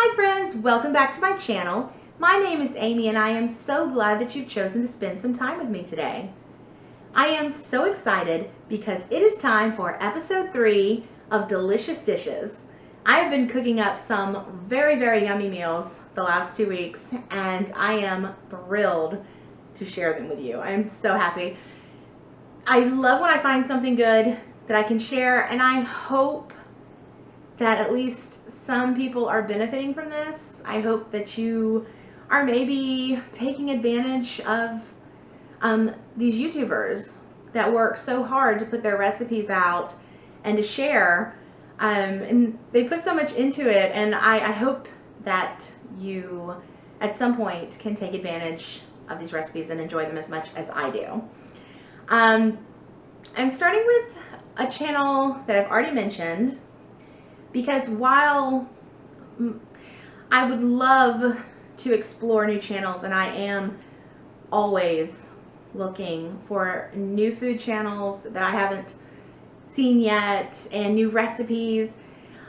Hi friends, welcome back to my channel. My name is Amy and I am so glad that you've chosen to spend some time with me today. I am so excited because it is time for episode 3 of Delicious Dishes. I have been cooking up some very yummy meals the last 2 weeks and I am thrilled to share them with you. I am so happy. I love when I find something good that I can share, and I hope that at least some people are benefiting from this. I hope that you are maybe taking advantage of these YouTubers that work so hard to put their recipes out and to share. And they put so much into it, and I hope that you at some point can take advantage of these recipes and enjoy them as much as I do. I'm starting with a channel that I've already mentioned, because while I would love to explore new channels, and I am always looking for new food channels that I haven't seen yet and new recipes,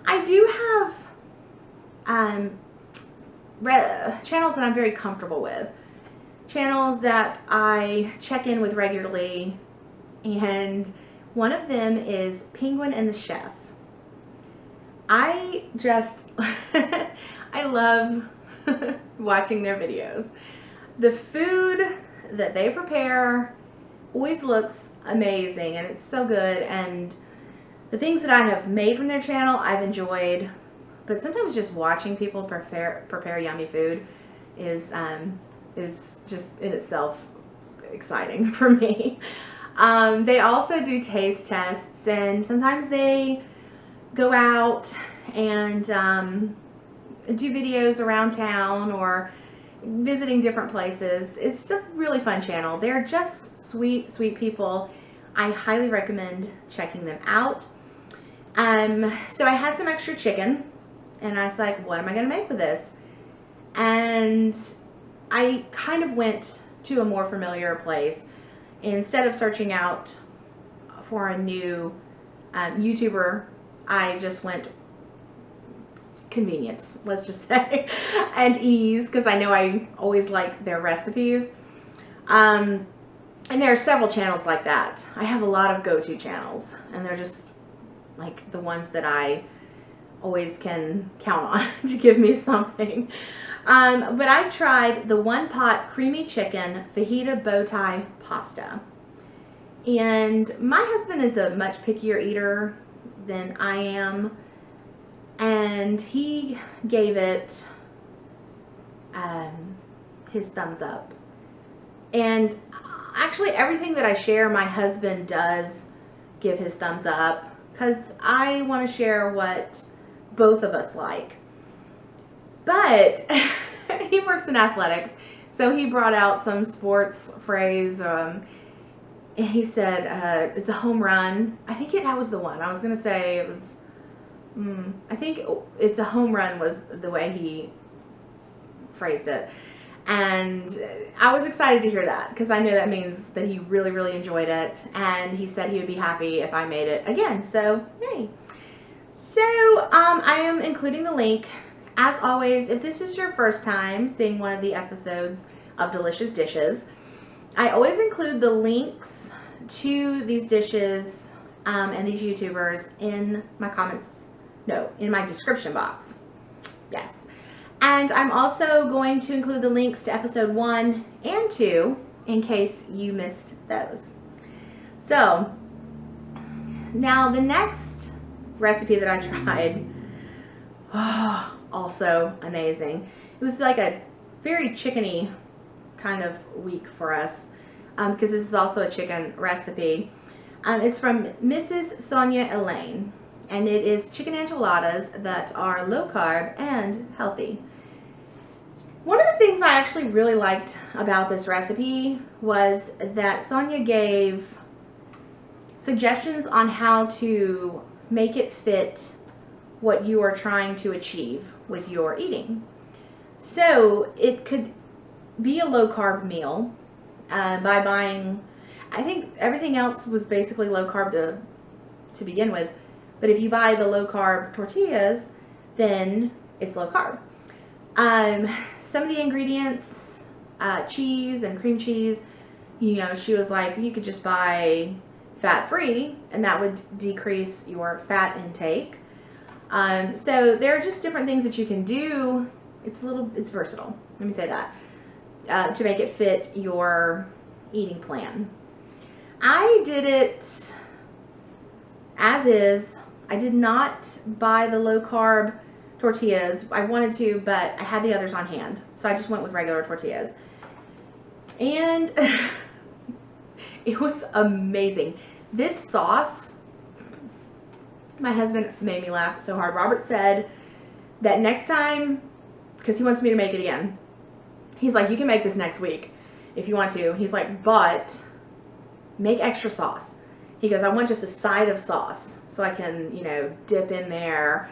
I do have channels that I'm very comfortable with, channels that I check in with regularly, and one of them is Penguin and the Chef. I just, I love watching their videos. The food that they prepare always looks amazing and it's so good, and the things that I have made from their channel I've enjoyed, but sometimes just watching people prepare yummy food is just in itself exciting for me. They also do taste tests, and sometimes they go out and do videos around town or visiting different places. It's a really fun channel. They're just sweet people. I highly recommend checking them out. So I had some extra chicken and I was like, what am I going to make with this? And I kind of went to a more familiar place. Instead of searching out for a new YouTuber, I just went convenience, let's just say, and ease, because I know I always like their recipes. And there are several channels like that. I have a lot of go-to channels, and they're just like the ones that I always can count on to give me something. But I tried the one pot creamy chicken fajita bow tie pasta. And my husband is a much pickier eater than I am, and he gave it his thumbs up. And actually everything that I share, my husband does give his thumbs up, because I want to share what both of us like. But he works in athletics, so he brought out some sports phrase. And he said, it's a home run. I think that was the one. I was going to say it was, I think it's a home run was the way he phrased it. And I was excited to hear that, because I know that means that he really enjoyed it. And he said he would be happy if I made it again. So, yay. So, I am including the link. As always, if this is your first time seeing one of the episodes of Delicious Dishes, I always include the links to these dishes and these YouTubers in my in my description box. Yes. And I'm also going to include the links to episode 1 and 2 in case you missed those. So, now the next recipe that I tried, also amazing. It was like a very chickeny kind of week for us, because this is also a chicken recipe. It's from Mrs. Sonia Elaine, and it is chicken enchiladas that are low carb and healthy. One of the things I actually really liked about this recipe was that Sonia gave suggestions on how to make it fit what you are trying to achieve with your eating. So it could be a low carb meal by buying, I think everything else was basically low carb to begin with, but if you buy the low carb tortillas, then it's low carb. Some of the ingredients, cheese and cream cheese, you know, she was like, you could just buy fat-free and that would decrease your fat intake. So there are just different things that you can do. It's versatile. Let me say that, to make it fit your eating plan. I did it as is. I did not buy the low carb tortillas. I wanted to, but I had the others on hand. So I just went with regular tortillas. And it was amazing. This sauce, my husband made me laugh so hard. Robert said that next time, because he wants me to make it again, he's like, you can make this next week if you want to. He's like, but make extra sauce. He goes, I want just a side of sauce so I can, you know, dip in there.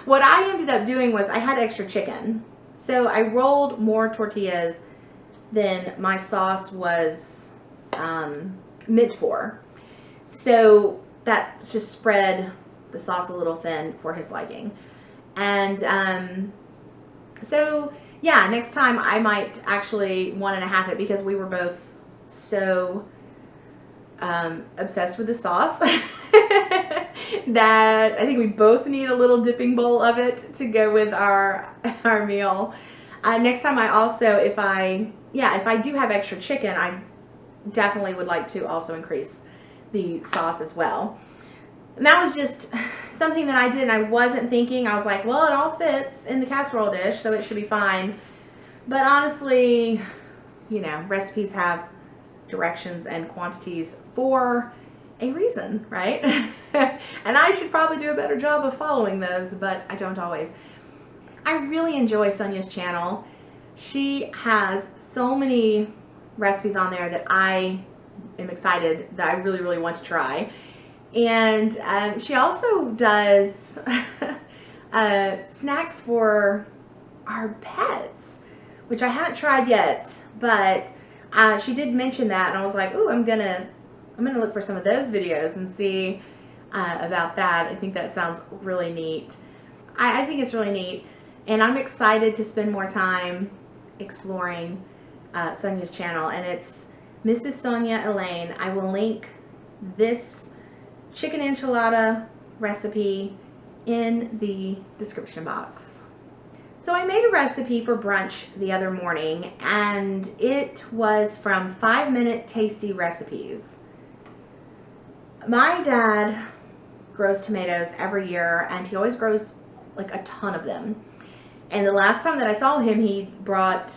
What I ended up doing was I had extra chicken. So I rolled more tortillas than my sauce was meant for. So that just spread the sauce a little thin for his liking. And so yeah, next time I might actually 1.5 it, because we were both so obsessed with the sauce that I think we both need a little dipping bowl of it to go with our meal. Next time I also, if I do have extra chicken, I definitely would like to also increase the sauce as well. And that was just something that I did, and I wasn't thinking. I was like, well, it all fits in the casserole dish, so it should be fine. But honestly, you know, recipes have directions and quantities for a reason, right? And I should probably do a better job of following those, but I don't always. I really enjoy Sonia's channel. She has so many recipes on there that I am excited, that I really, really want to try. And she also does snacks for our pets, which I haven't tried yet, but she did mention that, and I was like, ooh, I'm gonna look for some of those videos and see about that. I think that sounds really neat. I think it's really neat, and I'm excited to spend more time exploring Sonia's channel, and it's Mrs. Sonia Elaine. I will link this chicken enchilada recipe in the description box. So I made a recipe for brunch the other morning, and it was from 5-Minute Tasty Recipes. My dad grows tomatoes every year, and he always grows like a ton of them. And the last time that I saw him, he brought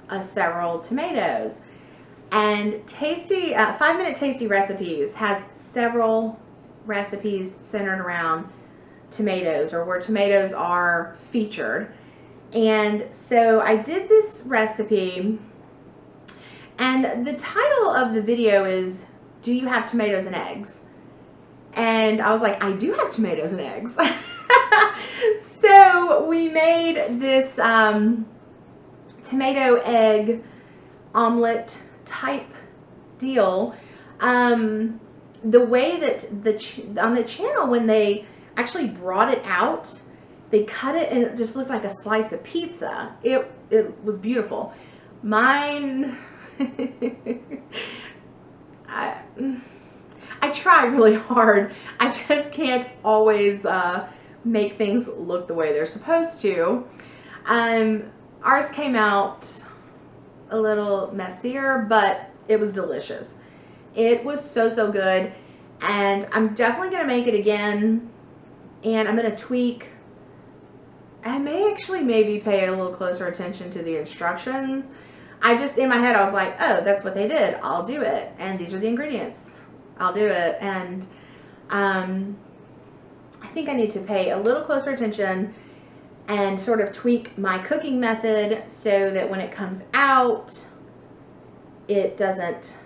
us several tomatoes. And Tasty 5-Minute Tasty Recipes has several recipes centered around tomatoes, or where tomatoes are featured. And so I did this recipe, and the title of the video is, do you have tomatoes and eggs? And I was like, I do have tomatoes and eggs. So we made this tomato egg omelet type deal. The way that on the channel, when they actually brought it out, they cut it and it just looked like a slice of pizza. It was beautiful. Mine, I try really hard. I just can't always make things look the way they're supposed to. Ours came out a little messier, but it was delicious. It was so good, and I'm definitely going to make it again, and I'm going to tweak. I may actually maybe pay a little closer attention to the instructions. I just, in my head, I was like, oh, that's what they did. I'll do it. And these are the ingredients. I'll do it. And I think I need to pay a little closer attention and sort of tweak my cooking method so that when it comes out, it doesn't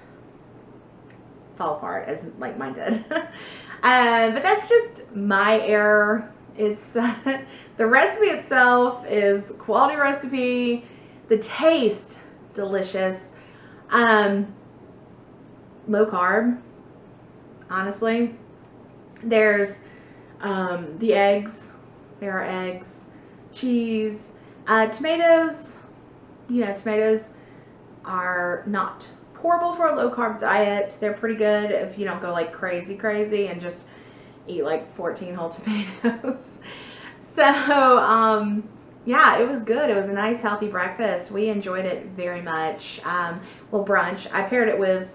fall apart as like mine did. But that's just my error. It's the recipe itself is quality recipe. The taste, delicious. Low carb, honestly. There's the eggs. There are eggs, cheese, tomatoes. You know, tomatoes are not horrible for a low carb diet. They're pretty good if you don't go like crazy and just eat like 14 whole tomatoes. So, yeah, it was good. It was a nice, healthy breakfast. We enjoyed it very much. Well, brunch. I paired it with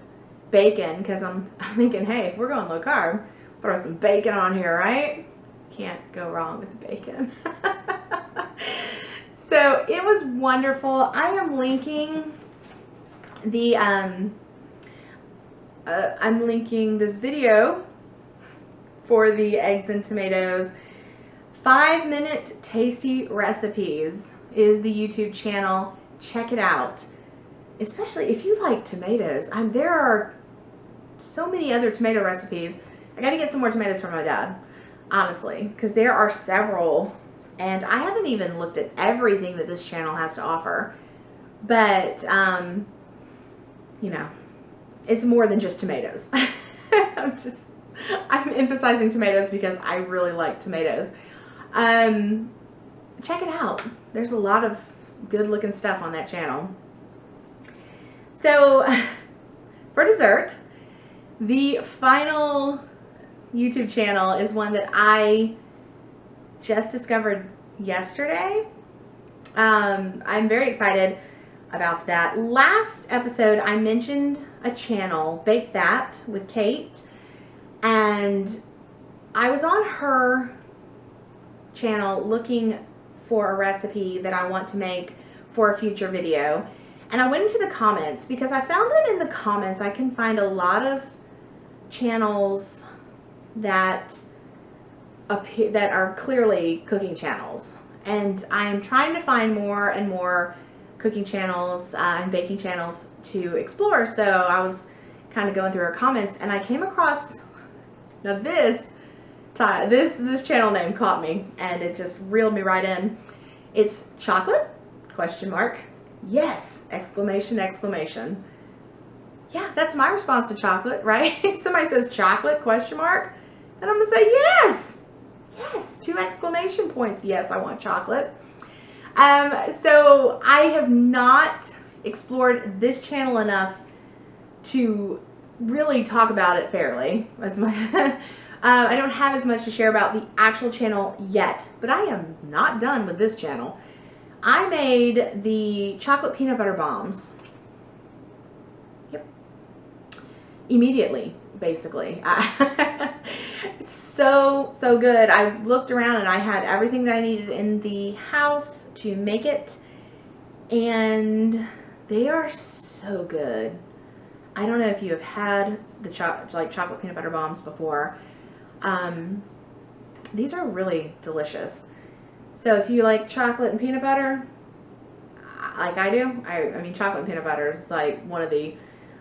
bacon because I'm thinking, hey, if we're going low carb, throw some bacon on here, right? Can't go wrong with bacon. So it was wonderful. I am linking the I'm linking this video for the eggs and tomatoes. 5-minute tasty recipes is the YouTube channel. Check it out. Especially if you like tomatoes. There are so many other tomato recipes. I gotta get some more tomatoes from my dad, honestly, because there are several, and I haven't even looked at everything that this channel has to offer. But you know, it's more than just tomatoes. I'm emphasizing tomatoes because I really like tomatoes. Check it out. There's a lot of good looking stuff on that channel. So for dessert, the final YouTube channel is one that I just discovered yesterday. I'm very excited about that. Last episode, I mentioned a channel, Bake That with Kate, and I was on her channel looking for a recipe that I want to make for a future video. And I went into the comments because I found that in the comments I can find a lot of channels that are clearly cooking channels. And I'm trying to find more and more cooking channels and baking channels to explore. So I was kind of going through her comments and I came across, now this channel name caught me and it just reeled me right in. It's chocolate? Question mark. Yes! Exclamation, exclamation. Yeah, that's my response to chocolate, right? Somebody says chocolate? Question mark. And I'm going to say yes! Yes! 2 exclamation points. Yes, I want chocolate. So I have not explored this channel enough to really talk about it fairly. I don't have as much to share about the actual channel yet, but I am not done with this channel. I made the chocolate peanut butter bombs. Yep. Immediately, basically. So good. I looked around and I had everything that I needed in the house to make it, and they are so good. I don't know if you have had the chocolate peanut butter bombs before. These are really delicious. So if you like chocolate and peanut butter, like I do, I mean chocolate and peanut butter is like one of the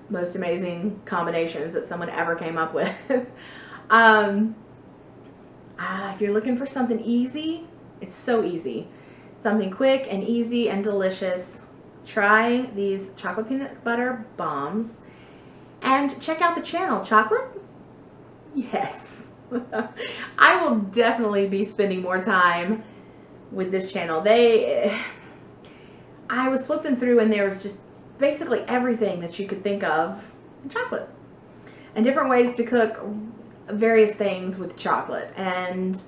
most amazing combinations that someone ever came up with. If you're looking for something easy, it's so easy. Something quick and easy and delicious. Try these chocolate peanut butter bombs and check out the channel. Chocolate? Yes. I will definitely be spending more time with this channel. I was flipping through and there was just basically everything that you could think of in chocolate and different ways to cook various things with chocolate. And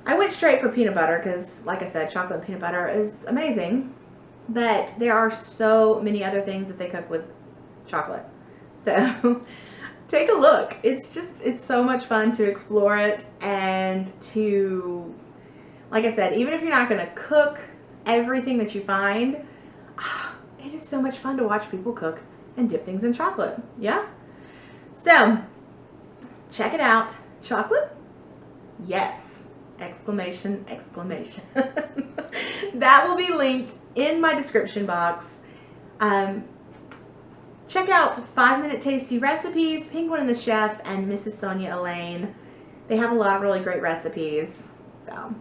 I went straight for peanut butter because, like I said, chocolate and peanut butter is amazing, but there are so many other things that they cook with chocolate. So take a look. It's so much fun to explore it and to, like I said, even if you're not going to cook everything that you find, it is so much fun to watch people cook and dip things in chocolate. Yeah? So, check it out. Chocolate? Yes. Exclamation, exclamation. That will be linked in my description box. Check out 5-minute tasty recipes, Penguin and the Chef, and Mrs. Sonia Elaine. They have a lot of really great recipes. So,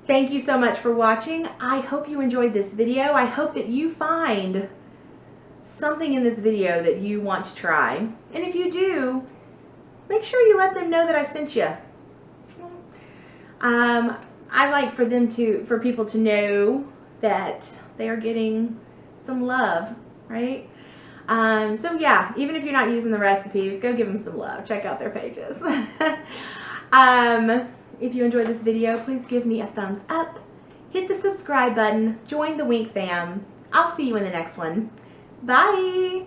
thank you so much for watching. I hope you enjoyed this video. I hope that you find something in this video that you want to try. And if you do, make sure you let them know that I sent you. I like for people to know that they are getting some love, right? So yeah, even if you're not using the recipes, go give them some love. Check out their pages. If you enjoyed this video, please give me a thumbs up. Hit the subscribe button. Join the Wink fam. I'll see you in the next one. Bye!